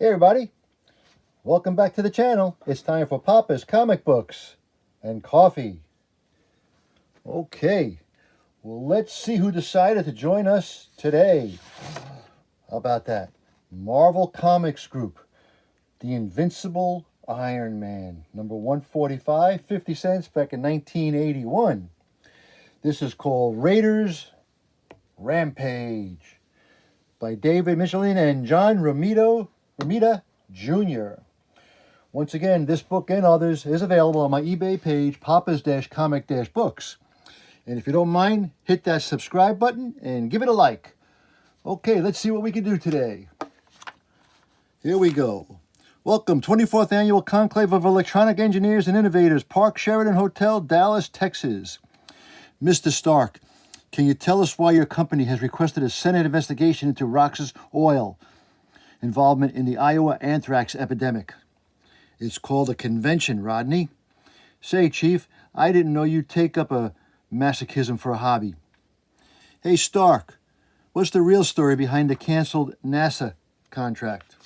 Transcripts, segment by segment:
Hey everybody, welcome back to the channel. It's time for Papa's Comic Books and Coffee. Okay, well let's see who decided to join us today. How about that? Marvel Comics Group, The Invincible Iron Man, number 145, 50 cents back in 1981. This is called Raiders Rampage by David Michelin and John Romita Jr. Once again, this book and others is available on my eBay page, Papa's-Comic-Books. And if you don't mind, hit that subscribe button and give it a like. Okay, let's see what we can do today. Here we go. Welcome, 24th Annual Conclave of Electronic Engineers and Innovators, Park Sheraton Hotel, Dallas, Texas. Mr. Stark, can you tell us why your company has requested a Senate investigation into Roxas Oil involvement in the Iowa anthrax epidemic? It's called a convention, Rodney. Say, Chief, I didn't know you'd take up a masochism for a hobby. Hey, Stark, what's the real story behind the canceled NASA contract?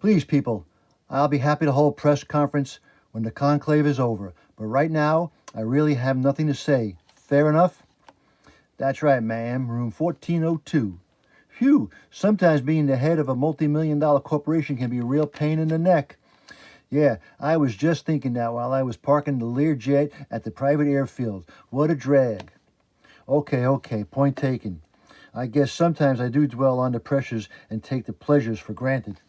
Please, people, I'll be happy to hold a press conference when the conclave is over. But right now, I really have nothing to say. Fair enough? That's right, ma'am. Room 1402. Phew, sometimes being the head of a multi-million-dollar corporation can be a real pain in the neck. Yeah, I was just thinking that while I was parking the Learjet at the private airfield. What a drag. Okay, point taken. I guess sometimes I do dwell on the pressures and take the pleasures for granted.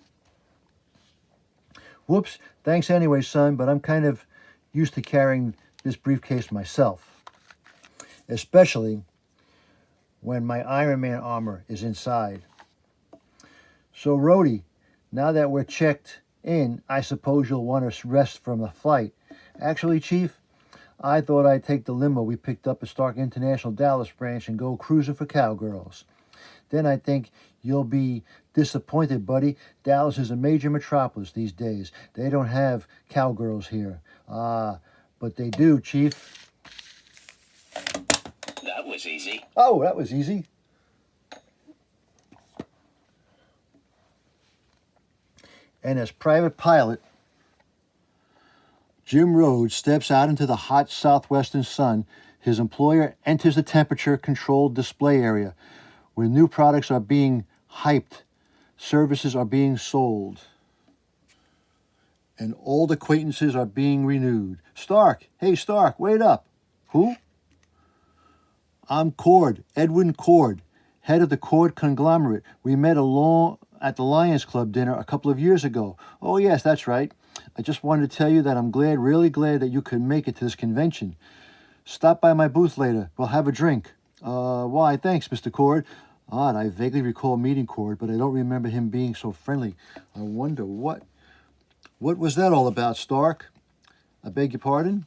Whoops, thanks anyway, son, but I'm kind of used to carrying this briefcase myself. Especially when my Iron Man armor is inside. So, Rhodey, now that we're checked in, I suppose you'll want to rest from the flight. Actually, Chief, I thought I'd take the limo we picked up at Stark International Dallas branch and go cruising for cowgirls. Then I think you'll be disappointed, buddy. Dallas is a major metropolis these days. They don't have cowgirls here. But they do, Chief. That was easy. Oh, that was easy. And as private pilot, Jim Rhodes steps out into the hot southwestern sun. His employer enters the temperature-controlled display area where new products are being hyped, services are being sold, and old acquaintances are being renewed. Stark, hey Stark, wait up. Who? I'm Cord, Edwin Cord, head of the Cord conglomerate. We met at the Lions Club dinner a couple of years ago. Oh yes, that's right. I just wanted to tell you that I'm really glad that you could make it to this convention. Stop by my booth later. We'll have a drink. Why, thanks, Mr. Cord. Odd, I vaguely recall meeting Cord, but I don't remember him being so friendly. I wonder what was that all about, Stark? I beg your pardon?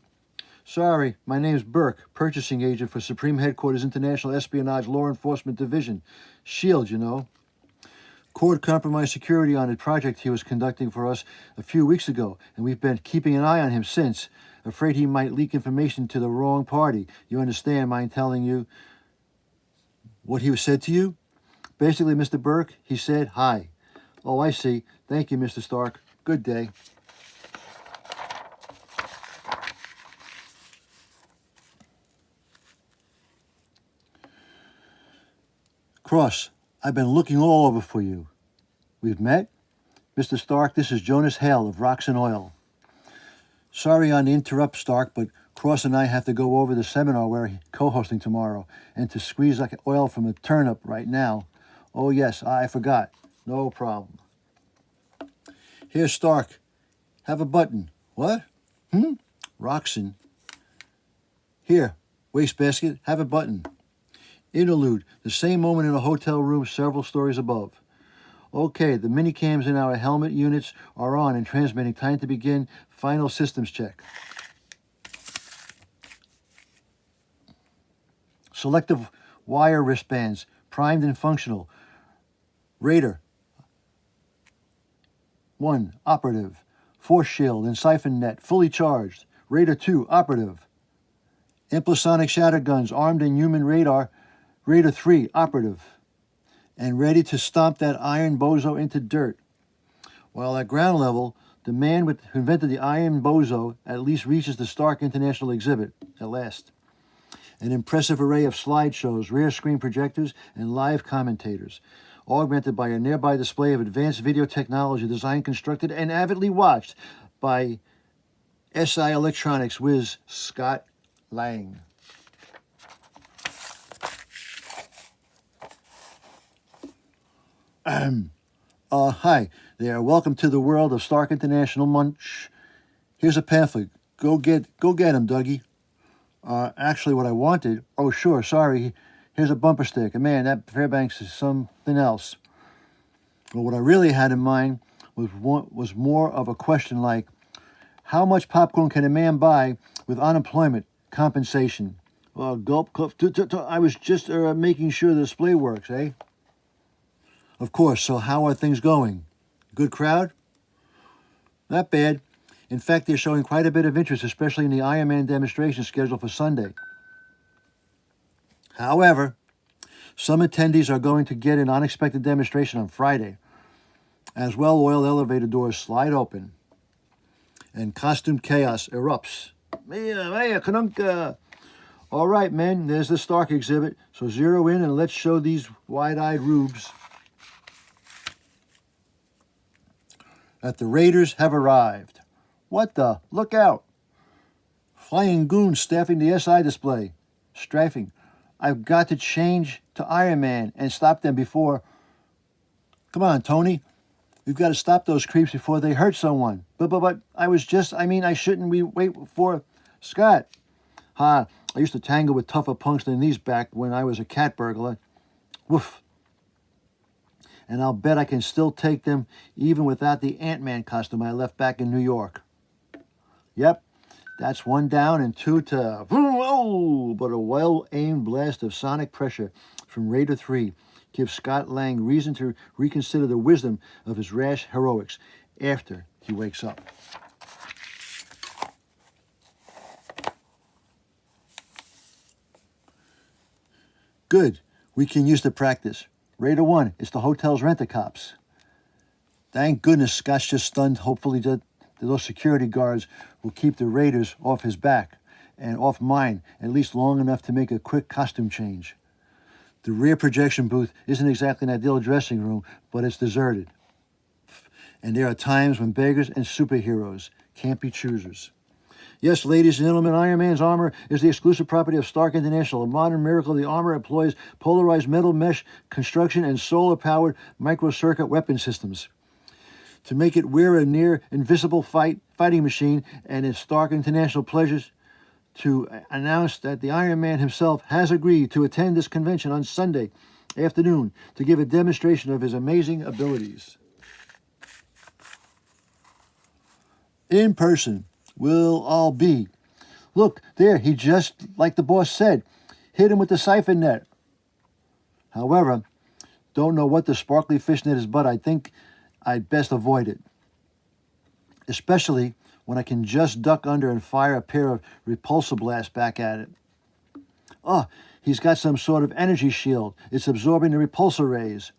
Sorry, my name's Burke, purchasing agent for Supreme Headquarters International Espionage Law Enforcement Division. SHIELD, you know. Cord compromised security on a project he was conducting for us a few weeks ago, and we've been keeping an eye on him since, afraid he might leak information to the wrong party. You understand, mind telling you what he said to you? Basically, Mr. Burke, he said, hi. Oh, I see. Thank you, Mr. Stark. Good day. Cross, I've been looking all over for you. We've met? Mr. Stark, this is Jonas Hale of Rocks and Oil. Sorry on the interrupt, Stark, but Cross and I have to go over the seminar we're co-hosting tomorrow and to squeeze like oil from a turnip right now. Oh, yes, I forgot. No problem. Here, Stark. Have a button. What? Roxanne. Here, wastebasket. Have a button. Interlude. The same moment in a hotel room several stories above. Okay, the minicams in our helmet units are on and transmitting. Time to begin final systems check. Selective wire wristbands, primed and functional. Raider 1, operative. Force shield and siphon net, fully charged. Raider 2, operative. Implosonic shatter guns armed in human radar, Raider 3 operative, and ready to stomp that iron bozo into dirt. While at ground level, the man who invented the iron bozo at least reaches the Stark International exhibit at last. An impressive array of slideshows, rear screen projectors, and live commentators, augmented by a nearby display of advanced video technology designed, constructed, and avidly watched by SI Electronics whiz Scott Lang. Hi there. Welcome to the world of Stark International Munch. Here's a pamphlet. Go get him, Dougie. Actually, what I wanted. Oh, sure. Sorry. Here's a bumper sticker. Man, that Fairbanks is something else. But what I really had in mind was more of a question like, how much popcorn can a man buy with unemployment compensation? Gulp. I was just making sure the display works, eh? Of course. So how are things going? Good crowd? Not bad. In fact, they're showing quite a bit of interest, especially in the Iron Man demonstration scheduled for Sunday. However, some attendees are going to get an unexpected demonstration on Friday, as well-oiled elevator doors slide open and costume chaos erupts. All right, men, there's the Stark exhibit, so zero in and let's show these wide-eyed rubes that the Raiders have arrived. What the? Look out! Flying goons staffing the SI display. Strafing. I've got to change to Iron Man and stop them before... Come on, Tony. We've got to stop those creeps before they hurt someone. But I shouldn't we wait for... Scott. I used to tangle with tougher punks than these back when I was a cat burglar. Woof. And I'll bet I can still take them even without the Ant-Man costume I left back in New York. Yep, that's one down and two to... Whoa! But a well-aimed blast of sonic pressure from Raider 3 gives Scott Lang reason to reconsider the wisdom of his rash heroics after he wakes up. Good, we can use the practice. Raider 1, it's the hotel's rent-a-cops. Thank goodness Scott's just stunned. Hopefully those security guards will keep the Raiders off his back and off mine, at least long enough to make a quick costume change. The rear projection booth isn't exactly an ideal dressing room, but it's deserted. And there are times when beggars and superheroes can't be choosers. Yes, ladies and gentlemen, Iron Man's armor is the exclusive property of Stark International. A modern miracle, the armor employs polarized metal mesh construction and solar-powered microcircuit weapon systems to make it wear a near invisible fighting machine, and it's Stark International pleasures to announce that the Iron Man himself has agreed to attend this convention on Sunday afternoon to give a demonstration of his amazing abilities. In person, we'll all be. Look, there, he just, like the boss said, hit him with the siphon net. However, don't know what the sparkly fishnet is, but I think I'd best avoid it. Especially when I can just duck under and fire a pair of repulsor blasts back at it. He's got some sort of energy shield. It's absorbing the repulsor rays.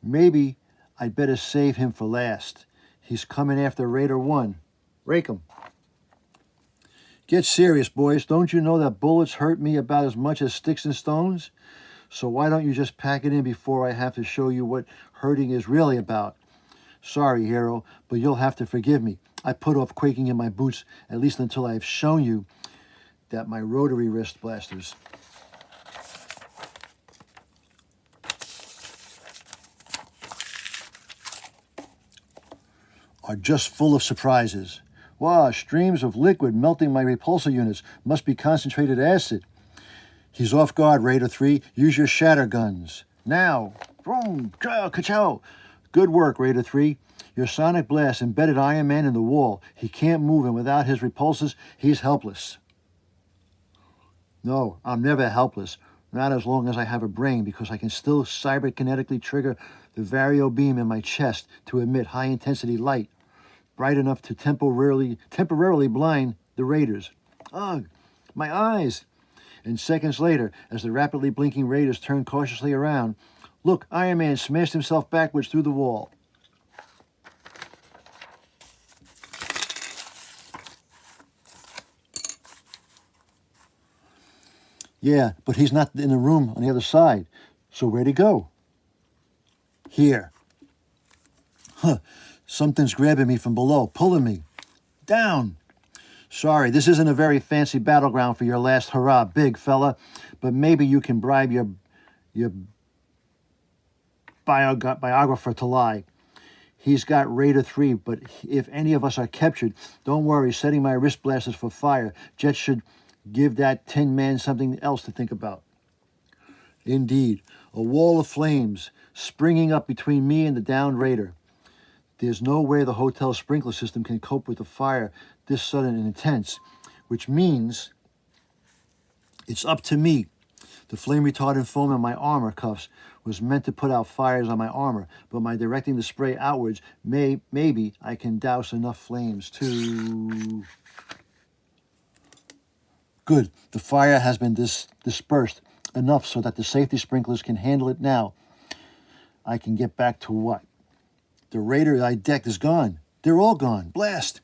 Maybe I'd better save him for last. He's coming after Raider 1. Rake him. Get serious, boys. Don't you know that bullets hurt me about as much as sticks and stones? So why don't you just pack it in before I have to show you what hurting is really about? Sorry, hero, but you'll have to forgive me. I put off quaking in my boots, at least until I have shown you that my rotary wrist blasters are just full of surprises. Wow, streams of liquid melting my repulsor units. Must be concentrated acid. He's off guard, Raider 3. Use your shatter guns. Now. Boom. Ka-chow. Good work, Raider 3. Your sonic blast embedded Iron Man in the wall. He can't move, and without his repulsors, he's helpless. No, I'm never helpless. Not as long as I have a brain, because I can still cyberkinetically trigger the vario beam in my chest to emit high-intensity light, bright enough to temporarily blind the Raiders. Ugh, my eyes. And seconds later, as the rapidly blinking raiders turned cautiously around, look, Iron Man smashed himself backwards through the wall. Yeah, but he's not in the room on the other side. So where'd he go? Here. Huh. Something's grabbing me from below, pulling me. Down. Sorry, this isn't a very fancy battleground for your last hurrah, big fella, but maybe you can bribe your biographer to lie. He's got Raider 3, but if any of us are captured, don't worry, setting my wrist blasters for fire. Jets should give that Tin Man something else to think about. Indeed, a wall of flames springing up between me and the downed Raider. There's no way the hotel sprinkler system can cope with the fire this sudden and intense, which means it's up to me. The flame-retardant foam in my armor cuffs was meant to put out fires on my armor, but by directing the spray outwards, maybe I can douse enough flames to... Good. The fire has been dispersed enough so that the safety sprinklers can handle it now. I can get back to what? The Raider I decked is gone. They're all gone. Blast!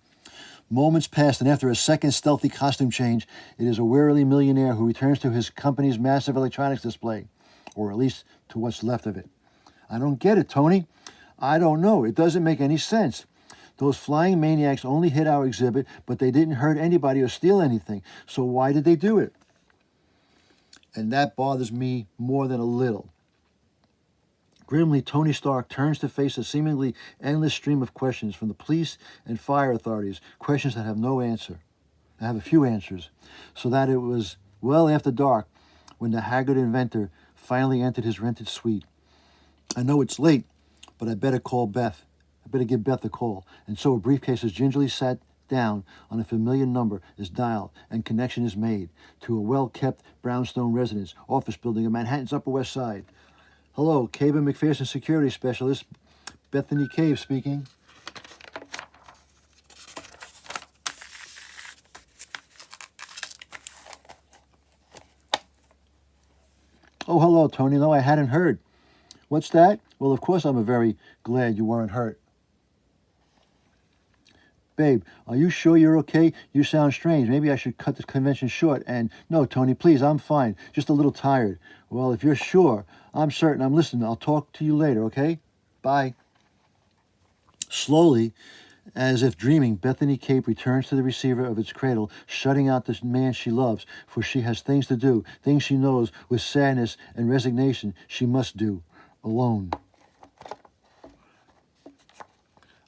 Moments passed, and after a second stealthy costume change, it is a wearily millionaire who returns to his company's massive electronics display, or at least to what's left of it. I don't get it, Tony. I don't know. It doesn't make any sense. Those flying maniacs only hit our exhibit, but they didn't hurt anybody or steal anything. So why did they do it? And that bothers me more than a little. Grimly, Tony Stark turns to face a seemingly endless stream of questions from the police and fire authorities, questions that have no answer. I have a few answers. So that it was well after dark when the haggard inventor finally entered his rented suite. I know it's late, but I better call Beth. I better give Beth a call. And so a briefcase is gingerly sat down on a familiar number is dialed and connection is made to a well-kept brownstone residence, office building in Manhattan's Upper West Side. Hello, Cave and McPherson Security Specialist, Bethany Cave speaking. Oh, hello, Tony. No, I hadn't heard. What's that? Well, of course I'm very glad you weren't hurt. Babe, are you sure you're okay? You sound strange. Maybe I should cut this convention short. And no, Tony, please, I'm fine. Just a little tired. Well, if you're sure, I'm certain. I'm listening. I'll talk to you later, okay? Bye. Slowly, as if dreaming, Bethany Cape returns to the receiver of its cradle, shutting out the man she loves, for she has things to do, things she knows with sadness and resignation she must do, alone.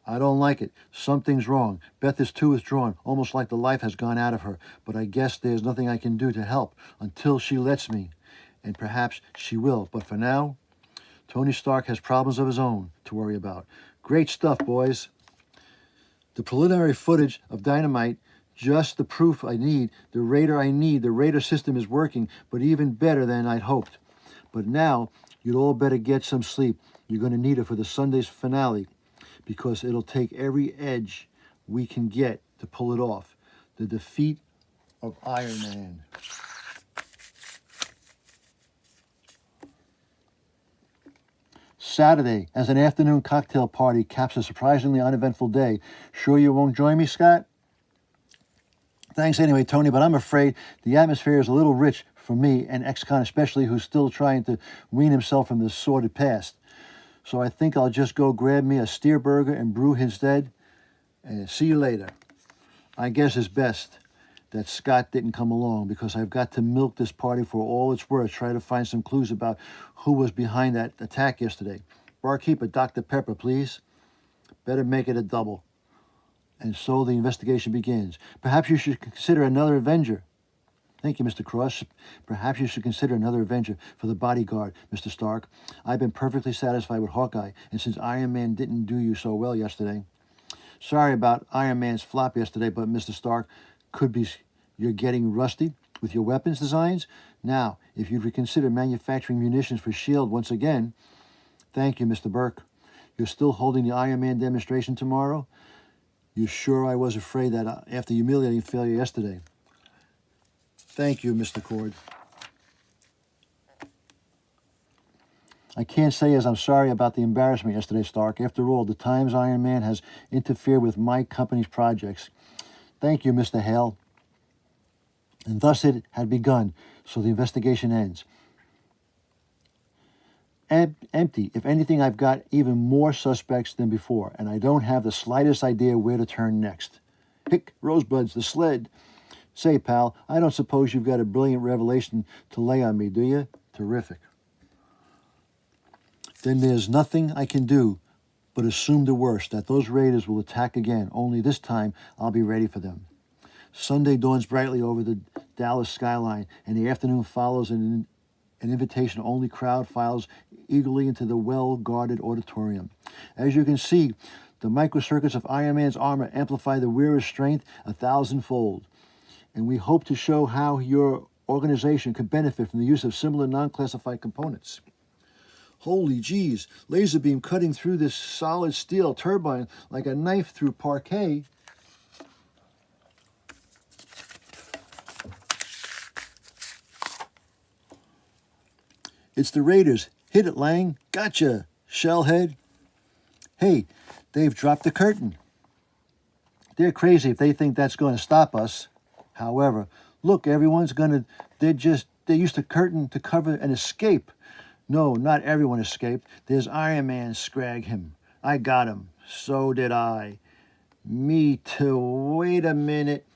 I don't like it. Something's wrong. Beth is too withdrawn, almost like the life has gone out of her. But I guess there's nothing I can do to help until she lets me. And perhaps she will. But for now, Tony Stark has problems of his own to worry about. Great stuff, boys. The preliminary footage of Dynamite, just the proof I need. The Raider system is working, but even better than I'd hoped. But now, you'd all better get some sleep. You're going to need it for the Sunday's finale, because it'll take every edge we can get to pull it off. The defeat of Iron Man. Saturday, as an afternoon cocktail party caps a surprisingly uneventful day. Sure you won't join me, Scott? Thanks anyway, Tony, but I'm afraid the atmosphere is a little rich for me, and ex-con especially, who's still trying to wean himself from the sordid past. So I think I'll just go grab me a steer burger and brew instead. And see you later. I guess it's best that Scott didn't come along, because I've got to milk this party for all it's worth, try to find some clues about who was behind that attack yesterday. Barkeeper, Dr. Pepper, please. Better make it a double. And so the investigation begins. Perhaps you should consider another Avenger. Thank you, Mr. Cross. Perhaps you should consider another Avenger for the bodyguard, Mr. Stark. I've been perfectly satisfied with Hawkeye, and since Iron Man didn't do you so well yesterday. Sorry about Iron Man's flop yesterday, but Mr. Stark, could be you're getting rusty with your weapons designs. Now, if you'd reconsider manufacturing munitions for S.H.I.E.L.D. once again. Thank you, Mr. Burke. You're still holding the Iron Man demonstration tomorrow? You're sure I was afraid that after humiliating failure yesterday? Thank you, Mr. Cord. I can't say as I'm sorry about the embarrassment yesterday, Stark. After all, the times Iron Man has interfered with my company's projects. Thank you, Mr. Hale. And thus it had begun, so the investigation ends. Empty. If anything, I've got even more suspects than before, and I don't have the slightest idea where to turn next. Hick, Rosebuds, the sled. Say, pal, I don't suppose you've got a brilliant revelation to lay on me, do you? Terrific. Then there's nothing I can do but assume the worst, that those raiders will attack again, only this time I'll be ready for them. Sunday dawns brightly over the Dallas skyline, and the afternoon follows an invitation-only crowd files eagerly into the well-guarded auditorium. As you can see, the microcircuits of Iron Man's armor amplify the wearer's strength 1,000-fold, and we hope to show how your organization could benefit from the use of similar non-classified components. Holy geez, laser beam cutting through this solid steel turbine like a knife through parquet. It's the Raiders. Hit it, Lang. Gotcha, Shellhead. Hey, they've dropped the curtain. They're crazy if they think that's going to stop us. However, look, they used the curtain to cover an escape. No, not everyone escaped. There's Iron Man, scrag him. I got him. So did I. Me too. Wait a minute.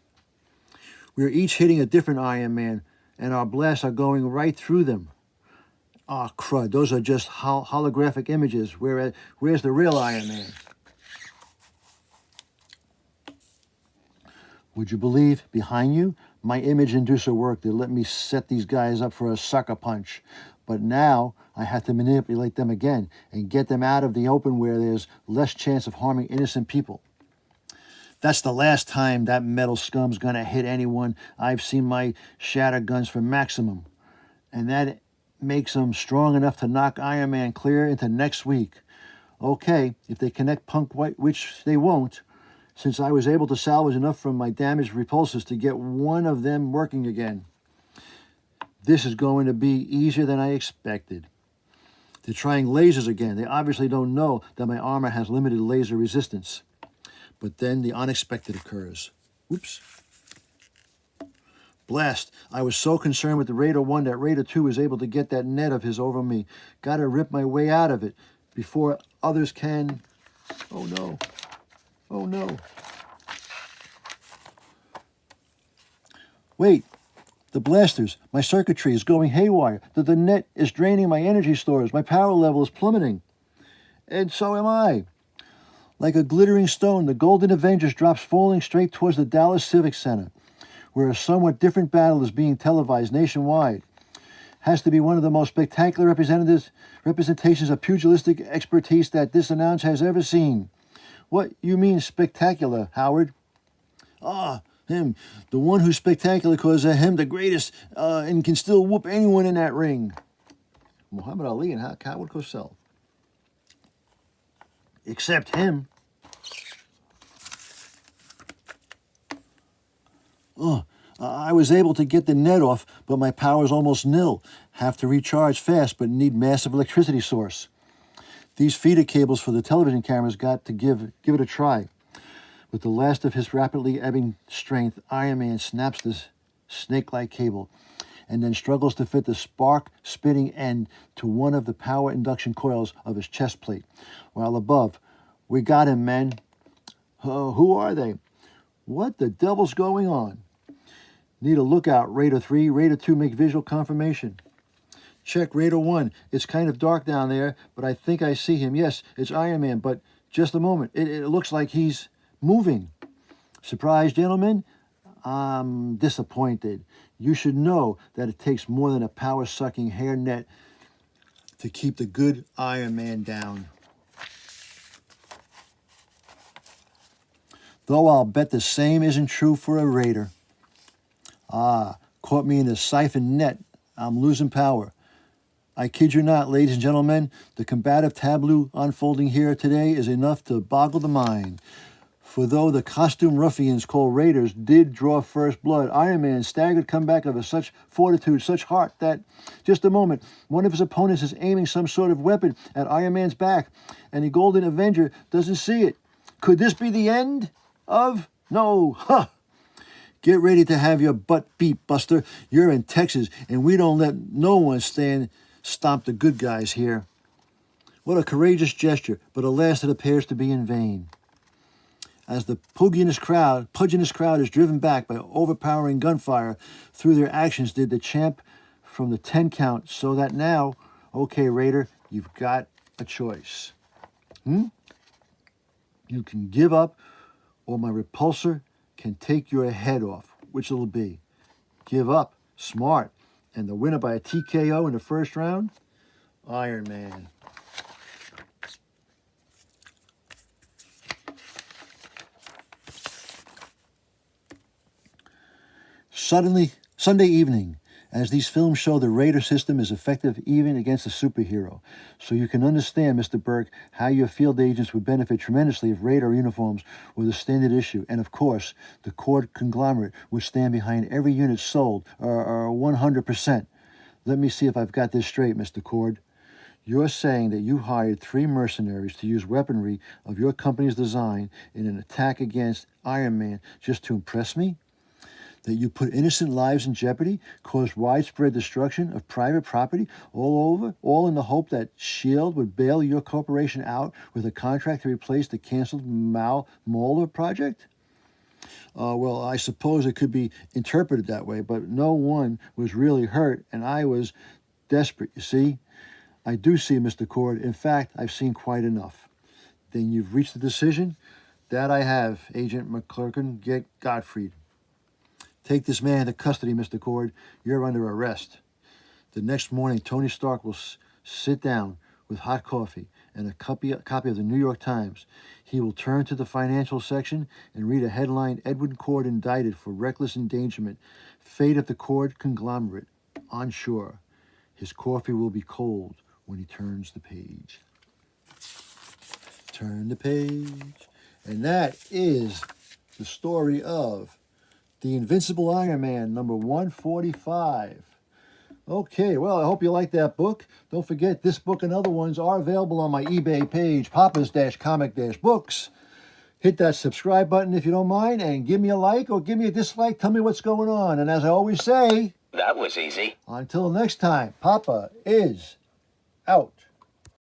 We're each hitting a different Iron Man, and our blasts are going right through them. Ah, crud, those are just holographic images. Where's the real Iron Man? Would you believe, behind you, my image inducer worked. They let me set these guys up for a sucker punch. But now I have to manipulate them again and get them out of the open where there's less chance of harming innocent people. That's the last time that metal scum's gonna hit anyone. I've seen my shatter guns for maximum. And that makes them strong enough to knock Iron Man clear into next week. Okay, if they connect Punk White, which they won't, since I was able to salvage enough from my damaged repulsors to get one of them working again. This is going to be easier than I expected. They're trying lasers again. They obviously don't know that my armor has limited laser resistance. But then the unexpected occurs. Whoops. Blast. I was so concerned with the Raider 1 that Raider 2 was able to get that net of his over me. Gotta rip my way out of it before others can... Oh no. Oh no. Wait. The blasters, my circuitry is going haywire. The net is draining my energy stores. My power level is plummeting. And so am I. Like a glittering stone, the Golden Avengers drops falling straight towards the Dallas Civic Center, where a somewhat different battle is being televised nationwide. Has to be one of the most spectacular representations of pugilistic expertise that this announce has ever seen. What you mean spectacular, Howard? Him, the one who's spectacular because him the greatest and can still whoop anyone in that ring. Muhammad Ali and Howard Cosell. Except him. I was able to get the net off, but my power's almost nil. Have to recharge fast, but need massive electricity source. These feeder cables for the television cameras got to give it a try. With the last of his rapidly ebbing strength, Iron Man snaps this snake-like cable and then struggles to fit the spark-spitting end to one of the power induction coils of his chest plate. While above, we got him, men. Who are they? What the devil's going on? Need a lookout, Raider 3. Raider 2, make visual confirmation. Check, Raider 1. It's kind of dark down there, but I think I see him. Yes, it's Iron Man, but just a moment. It looks like he's moving. Surprise, gentlemen? I'm disappointed. You should know that it takes more than a power-sucking hairnet to keep the good Iron Man down. Though I'll bet the same isn't true for a Raider. Caught me in a siphon net. I'm losing power. I kid you not, ladies and gentlemen, the combative tableau unfolding here today is enough to boggle the mind. For though the costume ruffians called Raiders did draw first blood, Iron Man's staggered comeback of such fortitude, such heart, that, just a moment, one of his opponents is aiming some sort of weapon at Iron Man's back, and the Golden Avenger doesn't see it. Could this be the end of? No. Huh. Get ready to have your butt beat, Buster. You're in Texas, and we don't let no one stomp the good guys here. What a courageous gesture, but alas, it appears to be in vain. As the pugilist crowd is driven back by overpowering gunfire, through their actions did the champ from the 10 count, so that now, okay, Raider, you've got a choice. You can give up, or my repulsor can take your head off. Which it'll be? Give up. Smart. And the winner by a TKO in the first round? Iron Man. Suddenly, Sunday evening, as these films show, the Raider system is effective even against a superhero. So you can understand, Mr. Burke, how your field agents would benefit tremendously if Raider uniforms were the standard issue. And of course, the Cord conglomerate would stand behind every unit sold, or 100%. Let me see if I've got this straight, Mr. Cord. You're saying that you hired 3 mercenaries to use weaponry of your company's design in an attack against Iron Man just to impress me? That you put innocent lives in jeopardy, caused widespread destruction of private property all in the hope that S.H.I.E.L.D. would bail your corporation out with a contract to replace the canceled Mauler project? Well, I suppose it could be interpreted that way, but no one was really hurt, and I was desperate, you see? I do see, Mr. Cord. In fact, I've seen quite enough. Then you've reached a decision? That I have, Agent McClurkin Gottfried. Take this man into custody, Mr. Cord. You're under arrest. The next morning, Tony Stark will sit down with hot coffee and a copy of the New York Times. He will turn to the financial section and read a headline, Edwin Cord indicted for reckless endangerment. Fate of the Cord conglomerate. On shore. His coffee will be cold when he turns the page. Turn the page. And that is the story of The Invincible Iron Man, number 145. Okay, well, I hope you like that book. Don't forget, this book and other ones are available on my eBay page, Papa's-Comic-Books. Hit that subscribe button if you don't mind, and give me a like or give me a dislike. Tell me what's going on. And as I always say, that was easy. Until next time, Papa is out.